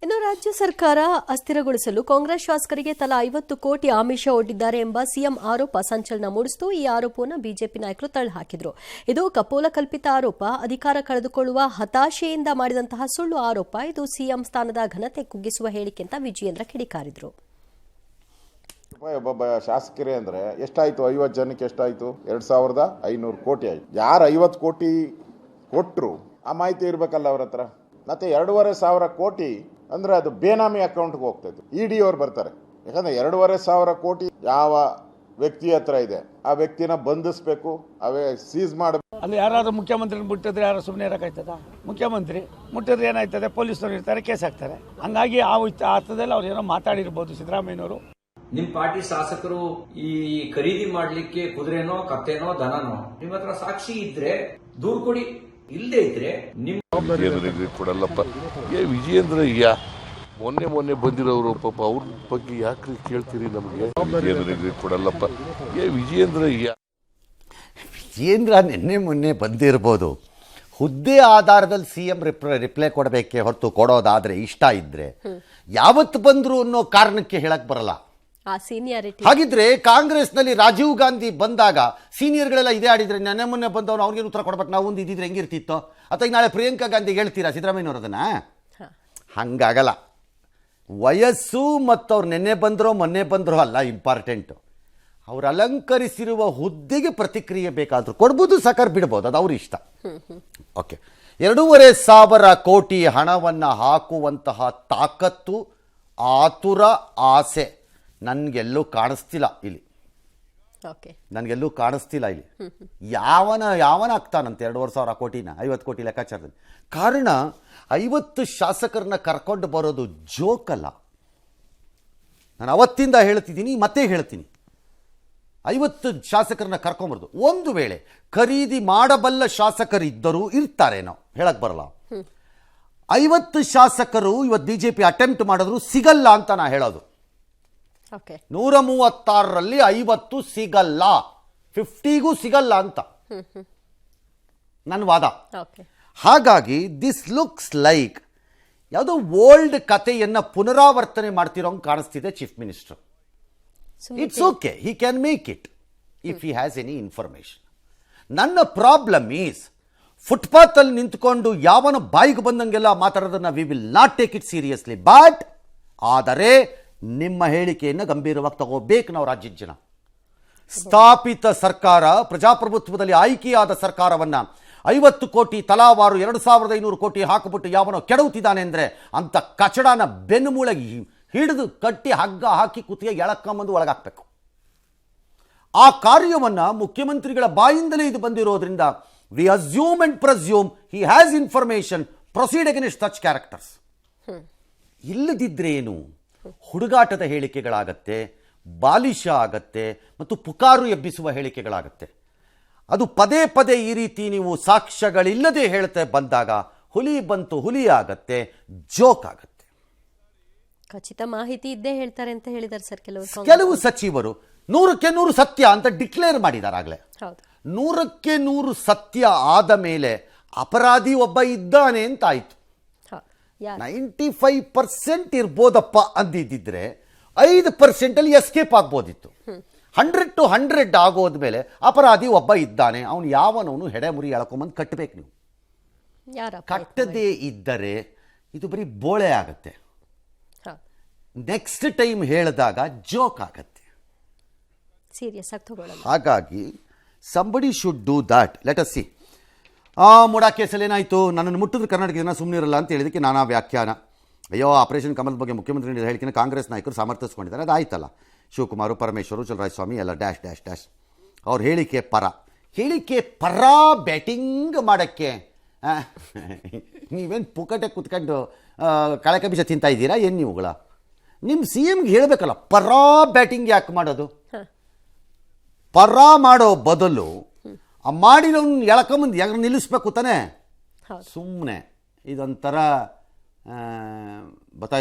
ಇನ್ನು ರಾಜ್ಯ ಸರ್ಕಾರ ಅಸ್ಥಿರಗೊಳಿಸಲು ಕಾಂಗ್ರೆಸ್ ಶಾಸಕರಿಗೆ ತಲಾ 50 ಕೋಟಿ ಆಮಿಷ ಒಡ್ಡಿದ್ದಾರೆ ಎಂಬ ಸಿಎಂ ಆರೋಪ ಸಂಚಲನ ಮೂಡಿಸಿತು. ಈ ಆರೋಪವನ್ನು ಬಿಜೆಪಿ ನಾಯಕರು ತಳ್ಳಿಹಾಕಿದರು. ಇದು ಕಪೋಲ ಕಲ್ಪಿತ ಆರೋಪ, ಅಧಿಕಾರ ಕಳೆದುಕೊಳ್ಳುವ ಹತಾಶೆಯಿಂದ ಮಾಡಿದಂತಹ ಸುಳ್ಳು ಆರೋಪ. ಇದು ಸಿಎಂ ಸ್ಥಾನದ ಘನತೆ ಕುಗ್ಗಿಸುವ ಹೇಳಿಕೆ ಅಂತ ವಿಜಯೇಂದ್ರ ಕಿಡಿಕಾರಿದರು. ಒಬ್ಬ ಶಾಸಕರೇ ಅಂದ್ರೆ ಎಷ್ಟಾಯ್ತು? 50 ಜನಕ್ಕೆ ಎಷ್ಟಾಯ್ತು? 2500 ಕೋಟಿ ಆಯ್ತು. ಯಾರು 50 ಕೋಟಿ ಕೊಟ್ಟರು ಆ ಮಾಹಿತಿ ಇರ್ಬೇಕಲ್ಲ ಅವ್ರ ಹತ್ರ. ಮತ್ತೆ 2500 ಕೋಟಿ ಅಂದ್ರೆ ಅದು ಬೇನಾಮಿ ಅಕೌಂಟ್ಗೆ ಹೋಗ್ತೈತೆ. ಇಡಿ ಅವ್ರು ಬರ್ತಾರೆ. ಯಾಕಂದ್ರೆ 2500 ಕೋಟಿ ಯಾವ ವ್ಯಕ್ತಿ ಹತ್ರ ಇದೆ ಆ ವ್ಯಕ್ತಿನ ಬಂಧಿಸಬೇಕು, ಅವೇ ಸೀಸ್ ಮಾಡಬೇಕು. ಅಲ್ಲಿ ಯಾರಾದ್ರೂ ಮುಖ್ಯಮಂತ್ರಿ ಮುಟ್ಟಿದ್ರೆ ಯಾರು ಸುಮ್ಮನೆ ಇರಕಾಯ್ತದ? ಮುಖ್ಯಮಂತ್ರಿ ಮುಟ್ಟಿದ್ರೆ ಏನಾಯ್ತದೆ? ಪೊಲೀಸರು ಇರ್ತಾರೆ, ಕೇಸ್ ಹಾಕ್ತಾರೆ. ಹಂಗಾಗಿ ಆ ಅರ್ಥದಲ್ಲಿ ಅವ್ರು ಏನೋ ಮಾತಾಡಿರ್ಬೋದು ಸಿದ್ದರಾಮಯ್ಯನವರು. ನಿಮ್ ಪಾರ್ಟಿ ಶಾಸಕರು ಈ ಖರೀದಿ ಮಾಡ್ಲಿಕ್ಕೆ ಕುದುರೆನೋ ಕತ್ತೆನೋ ದನನೋ ನಿಮ್ಮ ಹತ್ರ ಸಾಕ್ಷಿ ಇದ್ರೆ ದೂರು ಕೊಡಿ, ಇಲ್ಲದೆ ಇದ್ರೆ ನಿಮ್ ಕೊಡಲ್ಲಪ್ಪ. ವಿಜಯೇಂದ್ರ ಮೊನ್ನೆ ಬಂದಿರೋರು ಪಾಪ ಅವ್ರ ಬಗ್ಗೆ ಯಾಕ್ರಿ ಕೇಳ್ತೀರಿ? ನಮಗೆ ಕೊಡಲ್ಲಪ್ಪ. ವಿಜಯೇಂದ್ರ ನಿನ್ನೆ ಮೊನ್ನೆ ಬಂದಿರ್ಬೋದು. ಹುದ್ದೆ ಆಧಾರದಲ್ಲಿ ಸಿಎಂ ರಿಪ್ಲೈ ಕೊಡಬೇಕೆ ಹೊರತು ಕೊಡೋದಾದ್ರೆ ಇಷ್ಟ ಇದ್ರೆ ಯಾವತ್ತು ಬಂದ್ರು ಅನ್ನೋ ಕಾರಣಕ್ಕೆ ಹೇಳಕ್ ಬರಲ್ಲ. ಹಾಗಿದ್ರೆ ಕಾಂಗ್ರೆಸ್ನಲ್ಲಿ ರಾಜೀವ್ ಗಾಂಧಿ ಬಂದಾಗ ಸೀನಿಯರ್ಗಳೆಲ್ಲ ಇದೇ ಆಡಿದ್ರೆ ನೆನ್ನೆ ಮೊನ್ನೆ ಬಂದವನು ಅವ್ರಿಗೆ ಉತ್ತರ ಕೊಡ್ಬೇಕು. ನಾವು ಒಂದು ಇದ್ದಿದ್ರೆ ಹೆಂಗಿರ್ತಿತ್ತೋ? ಅಥವಾ ನಾಳೆ ಪ್ರಿಯಾಂಕಾ ಗಾಂಧಿಗೆ ಹೇಳ್ತೀರಾ ಸಿದ್ದರಾಮಯ್ಯನವ್ರದನ್ನ? ಹಂಗಾಗಲ್ಲ. ವಯಸ್ಸು ಮತ್ತು ಅವ್ರು ನೆನ್ನೆ ಬಂದ್ರೋ ಮೊನ್ನೆ ಬಂದ್ರೋ ಅಲ್ಲ ಇಂಪಾರ್ಟೆಂಟು. ಅವ್ರು ಅಲಂಕರಿಸಿರುವ ಹುದ್ದೆಗೆ ಪ್ರತಿಕ್ರಿಯೆ ಬೇಕಾದರೂ ಕೊಡ್ಬೋದು, ಸಕರ್ ಬಿಡ್ಬೋದು, ಅದು ಅವ್ರ ಇಷ್ಟ. ಓಕೆ, 2500 ಕೋಟಿ ಹಣವನ್ನು ಹಾಕುವಂತಹ ತಾಕತ್ತು, ಆತುರ, ಆಸೆ ನನಗೆಲ್ಲೂ ಕಾಣಿಸ್ತಿಲ್ಲ ಇಲ್ಲಿ. ನನಗೆಲ್ಲೂ ಕಾಣಿಸ್ತಿಲ್ಲ ಇಲ್ಲಿ. ಯಾವನ ಆಗ್ತಾನಂತೆ 2500 ಕೋಟಿನ 50 ಕೋಟಿ ಲೆಕ್ಕಾಚಾರದಲ್ಲಿ. ಕಾರಣ 50 ಶಾಸಕರನ್ನ ಕರ್ಕೊಂಡು ಬರೋದು ಜೋಕಲ್ಲ. ನಾನು ಅವತ್ತಿಂದ ಹೇಳ್ತಿದ್ದೀನಿ, ಮತ್ತೆ ಹೇಳ್ತೀನಿ. 50 ಶಾಸಕರನ್ನ ಕರ್ಕೊಂಬರೋದು, ಒಂದು ವೇಳೆ ಖರೀದಿ ಮಾಡಬಲ್ಲ ಶಾಸಕರಿದ್ದರೂ ಇರ್ತಾರೇನೋ ಹೇಳಕ್ ಬರಲ್ಲ. 50 ಶಾಸಕರು ಇವತ್ತು ಬಿಜೆಪಿ ಅಟೆಂಪ್ಟ್ ಮಾಡಿದ್ರು ಸಿಗಲ್ಲ ಅಂತ ನಾ ಹೇಳೋದು. 136ರಲ್ಲಿ 50 ಸಿಗಲ್ಲ, 50ಗೂ ಸಿಗಲ್ಲ ಅಂತ ನನ್ನ ವಾದ. ಹಾಗಾಗಿ ದಿಸ್ ಲುಕ್ಸ್ ಲೈಕ್ ಯಾವುದೋ ಓಲ್ಡ್ ಕಥೆಯನ್ನ ಪುನರಾವರ್ತನೆ ಮಾಡ್ತಿರೋಂಗೆ ಕಾಣಿಸ್ತಿದೆ chief minister. It's okay, he can make it if he has any information. ನನ್ನ ಪ್ರಾಬ್ಲಮ್ ಈಸ್ ಫುಟ್ಪಾತ್ ಅಲ್ಲಿ ನಿಂತ್ಕೊಂಡು ಯಾವನ ಬಾಯಿಗೆ ಬಂದಂಗೆಲ್ಲ ಮಾತಾಡೋದನ್ನ we will not take it seriously. But ಆದರೆ ನಿಮ್ಮ ಹೇಳಿಕೆಯನ್ನು ಗಂಭೀರವಾಗಿ ತಗೋಬೇಕು ನಾವು ರಾಜ್ಯದ ಜನ. ಸ್ಥಾಪಿತ ಸರ್ಕಾರ, ಪ್ರಜಾಪ್ರಭುತ್ವದಲ್ಲಿ ಆಯ್ಕೆಯಾದ ಸರ್ಕಾರವನ್ನ 50 ಕೋಟಿ ತಲಾವಾರು 2500 ಕೋಟಿ ಹಾಕಿಬಿಟ್ಟು ಯಾವನೋ ಕೆಡವುತ್ತಿದ್ದಾನೆ ಅಂದರೆ ಅಂತ ಕಚಡನ ಬೆನ್ನುಮೂಳೆಗೆ ಹಿಡಿದು ಕಟ್ಟಿ ಹಗ್ಗ ಹಾಕಿ ಕುತ್ತಿಗೆ ಎಳಕೊಂಬಂದು ಒಳಗಾಕಬೇಕು. ಆ ಕಾರ್ಯವನ್ನು ಮುಖ್ಯಮಂತ್ರಿಗಳ ಬಾಯಿಂದಲೇ ಇದು ಬಂದಿರೋದ್ರಿಂದ we assume and presume he has information, proceed against such characters. ಇಲ್ಲದಿದ್ರೆ ಏನು? ಹುಡುಗಾಟದ ಹೇಳಿಕೆಗಳಾಗತ್ತೆ, ಬಾಲಿಶ ಆಗತ್ತೆ ಮತ್ತು ಪುಕಾರು ಎಬ್ಬಿಸುವ ಹೇಳಿಕೆಗಳಾಗತ್ತೆ. ಅದು ಪದೇ ಪದೇ ಈ ರೀತಿ ನೀವು ಸಾಕ್ಷ್ಯಗಳಿಲ್ಲದೆ ಹೇಳ್ತಾ ಬಂದಾಗ ಹುಲಿ ಬಂತು ಹುಲಿ ಆಗತ್ತೆ, ಜೋಕ್ ಆಗತ್ತೆ. ಖಚಿತ ಮಾಹಿತಿ ಇದ್ದೇ ಹೇಳ್ತಾರೆ ಅಂತ ಹೇಳಿದ್ದಾರೆ ಸರ್ ಕೆಲವು ಸಚಿವರು. 100ಕ್ಕೆ 100 ಸತ್ಯ ಅಂತ ಡಿಕ್ಲೇರ್ ಮಾಡಿದ್ದಾರೆ ಆಗಲೇ. 100ಕ್ಕೆ 100 ಸತ್ಯ ಆದ ಮೇಲೆ ಅಪರಾಧಿ ಒಬ್ಬ ಇದ್ದಾನೆ ಅಂತ ಆಯ್ತು. 95% ಇರ್ಬೋದಪ್ಪ ಅಂದಿದ್ದಿದ್ರೆ 5% ಅಲ್ಲಿ ಎಸ್ಕೇಪ್ ಆಗ್ಬೋದಿತ್ತು. 100 to 100 ಆಗೋದ್ಮೇಲೆ ಅಪರಾಧಿ ಒಬ್ಬ ಇದ್ದಾನೆ, ಅವನು ಯಾವನವನು ಹೆಡೆ ಮುರಿ ಎಳ್ಕೊಂಬಂದು ಕಟ್ಟಬೇಕು. ನೀವು ಕಟ್ಟದೇ ಇದ್ದರೆ ಇದು ಬರೀ ಬೋಳೆ ಆಗತ್ತೆ. ನೆಕ್ಸ್ಟ್ ಟೈಮ್ ಹೇಳಿದಾಗ ಜೋಕ್ ಆಗತ್ತೆ. ಹಾಗಾಗಿ somebody should do that. Let us see. MUDA ಕೇಸಲ್ಲಿ ಏನಾಯಿತು? ನನ್ನನ್ನು ಮುಟ್ಟಿದ್ರೆ ಕರ್ನಾಟಕ ಜನ ಸುಮ್ಮನೆ ಇರಲ್ಲ ಅಂತ ಹೇಳಿದಕ್ಕೆ ನಾನಾ ವ್ಯಾಖ್ಯಾನ. ಅಯ್ಯೋ, ಆಪರೇಷನ್ ಕಮಲದ ಬಗ್ಗೆ ಮುಖ್ಯಮಂತ್ರಿ ನೀಡಿದ ಹೇಳಿಕೆನ ಕಾಂಗ್ರೆಸ್ ನಾಯಕರು ಸಮರ್ಥಿಸ್ಕೊಂಡಿದ್ದಾರೆ. ಅದು ಆಯ್ತಲ್ಲ. ಶಿವಕುಮಾರ್, ಪರಮೇಶ್ವರು, ಚಲರಾಯಸ್ವಾಮಿ ಎಲ್ಲ ಡ್ಯಾಶ್ ಡ್ಯಾಶ್ ಡ್ಯಾಶ್ ಅವ್ರ ಹೇಳಿಕೆ ಪರ ಬ್ಯಾಟಿಂಗ್ ಮಾಡೋಕ್ಕೆ ನೀವೇನು ಪುಕಟೆ ಕುತ್ಕೊಂಡು ಕಳಕ ಬೀಜ ತಿಂತಾ ಇದ್ದೀರಾ ಏನು ನೀವುಗಳ? ನಿಮ್ಮ ಸಿ ಎಂಗೆ ಹೇಳಬೇಕಲ್ಲ, ಪರ ಬ್ಯಾಟಿಂಗ್ ಯಾಕೆ ಮಾಡೋದು? ಪರ ಮಾಡೋ ಬದಲು ಮಾಡಿರೋನು ಎಳ್ಕೊಂಬಂದು ಯಾರು ನಿಲ್ಲಿಸ್ಬೇಕು ತಾನೆ. ಸುಮ್ಮನೆ ಇದೊಂಥರ ಬರ್ತಾ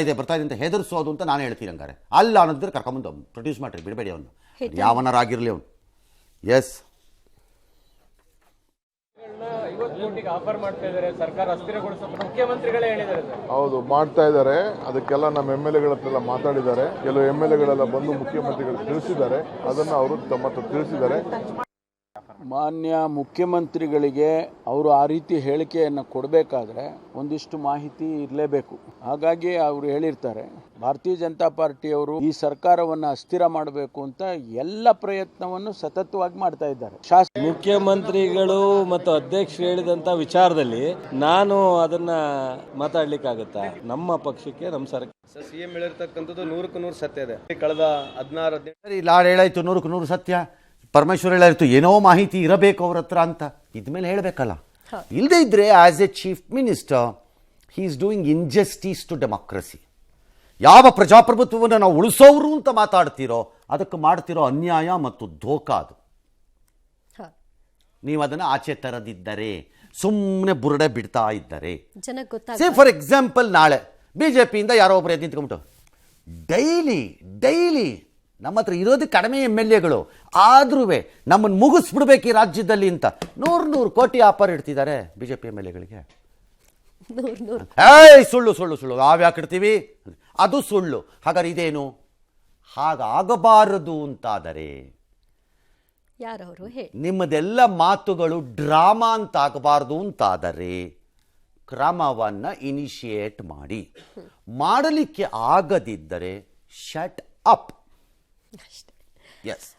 ಇದೆ ಅಂತ ಹೆದರ್ಸೋದು ಅಂತ ನಾನು ಹೇಳ್ತೀನಿ. ಹಂಗಾರೆ ಅಲ್ಲ ಅನ್ನೋದಿದ್ರೆ ಕರ್ಕೊಂಬಂದು ಪ್ರೊಡ್ಯೂಸ್ ಮಾಡಿರಿ, ಬಿಡಬೇಡಿ ಅವನು, ಯಾವನರಾಗಿರಲಿ ಅವನು. ಎಸ್ ಕೋಟಿಗೆ ಆಫರ್ ಮಾಡ್ತಾ ಇದ್ದಾರೆ ಸರ್ಕಾರ ಅಸ್ಥಿರಗೊಳಿಸೋಕೆ ಮುಖ್ಯಮಂತ್ರಿಗಳೇ ಹೇಳಿದ್ದಾರೆ ಸರ್. ಹೌದು ಮಾಡ್ತಾ ಇದ್ದಾರೆ. ಅದಕ್ಕೆಲ್ಲ ನಮ್ಮ MLA ಹತ್ರ ಮಾತಾಡಿದ್ದಾರೆ. ಕೆಲವು MLA ಬಂದು ಮುಖ್ಯಮಂತ್ರಿಗಳು ತಿಳಿಸಿದ್ದಾರೆ. ಅದನ್ನು ಅವರು ತಮ್ಮ ಹತ್ರ ತಿಳಿಸಿದ್ದಾರೆ. ಮಾನ್ಯ ಮುಖ್ಯಮಂತ್ರಿಗಳಿಗೆ ಅವರು ಆ ರೀತಿ ಹೇಳಿಕೆಯನ್ನು ಕೊಡಬೇಕಾದ್ರೆ ಒಂದಿಷ್ಟು ಮಾಹಿತಿ ಇರಲೇಬೇಕು. ಹಾಗಾಗಿ ಅವರು ಹೇಳಿರ್ತಾರೆ, ಭಾರತೀಯ ಜನತಾ ಪಾರ್ಟಿಯವರು ಈ ಸರ್ಕಾರವನ್ನು ಅಸ್ಥಿರ ಮಾಡಬೇಕು ಅಂತ ಎಲ್ಲ ಪ್ರಯತ್ನವನ್ನು ಸತತವಾಗಿ ಮಾಡ್ತಾ ಇದ್ದಾರೆ. ಮುಖ್ಯಮಂತ್ರಿಗಳು ಮತ್ತು ಅಧ್ಯಕ್ಷರು ಹೇಳಿದಂತ ವಿಚಾರದಲ್ಲಿ ನಾನು ಅದನ್ನ ಮಾತಾಡ್ಲಿಕ್ಕಾಗತ್ತಾ? ನಮ್ಮ ಪಕ್ಷಕ್ಕೆ ನಮ್ಮ ಸರ್ಕಾರ ಸಿಎಂ ಹೇಳಿರ್ತಕ್ಕಂಥದ್ದು 100% ಸತ್ಯ ಇದೆ. ಕಳೆದ 16 ಸರಿ, ಲಾಡ್ ಹೇಳಾಯ್ತು 100% ಸತ್ಯ. ಪರಮೇಶ್ವರ್ ಹೇಳಾಯ್ತು ಏನೋ ಮಾಹಿತಿ ಇರಬೇಕು ಅವ್ರ ಹತ್ರ ಅಂತ. ಇದ್ಮೇಲೆ ಹೇಳಬೇಕಲ್ಲ. ಇಲ್ಲದೇ ಇದ್ರೆ as a chief minister he is doing injustice to democracy. ಯಾವ ಪ್ರಜಾಪ್ರಭುತ್ವವನ್ನು ನಾವು ಉಳಿಸೋರು ಅಂತ ಮಾತಾಡ್ತೀರೋ ಅದಕ್ಕೆ ಮಾಡ್ತಿರೋ ಅನ್ಯಾಯ ಮತ್ತು ಧೋಖಾ ಅದು. ನೀವು ಅದನ್ನು ಆಚೆ ತರದಿದ್ದರೆ, ಸುಮ್ಮನೆ ಬುರುಡೆ ಬಿಡ್ತಾ ಇದ್ದರೆ, ಸೇ ಫಾರ್ ಎಕ್ಸಾಂಪಲ್ ನಾಳೆ BJPಯಿಂದ ಯಾರೋ ಒಬ್ಬರು ಎದ್ದು ನಿಂತ್ಕೊಂಡ್ಬಿಟ್ಟು ಡೈಲಿ ನಮ್ಮ ಹತ್ರ ಇರೋದು ಕಡಿಮೆ MLAಗಳು ಆದ್ರೂ ನಮ್ಮನ್ನು ಮುಗಿಸ್ಬಿಡ್ಬೇಕು ಈ ರಾಜ್ಯದಲ್ಲಿ ಅಂತ 100 ಕೋಟಿ ಆಫರ್ ಇಡ್ತಿದ್ದಾರೆ BJP MLAಗಳಿಗೆ. ಸುಳ್ಳು ನಾವ್ಯಾಕೆ ಇಡ್ತೀವಿ? ಅದು ಸುಳ್ಳು. ಹಾಗಾದ್ರೆ ಇದೇನು? ಹಾಗಾಗಬಾರದು ಅಂತಾದರೆ ಯಾರವರು ನಿಮ್ಮದೆಲ್ಲ ಮಾತುಗಳು ಡ್ರಾಮಾ ಅಂತ ಆಗಬಾರ್ದು ಅಂತಾದರೆ ಕ್ರಮವನ್ನು ಇನಿಷಿಯೇಟ್ ಮಾಡಲಿಕ್ಕೆ ಆಗದಿದ್ದರೆ ಶಟ್ ಅಪ್.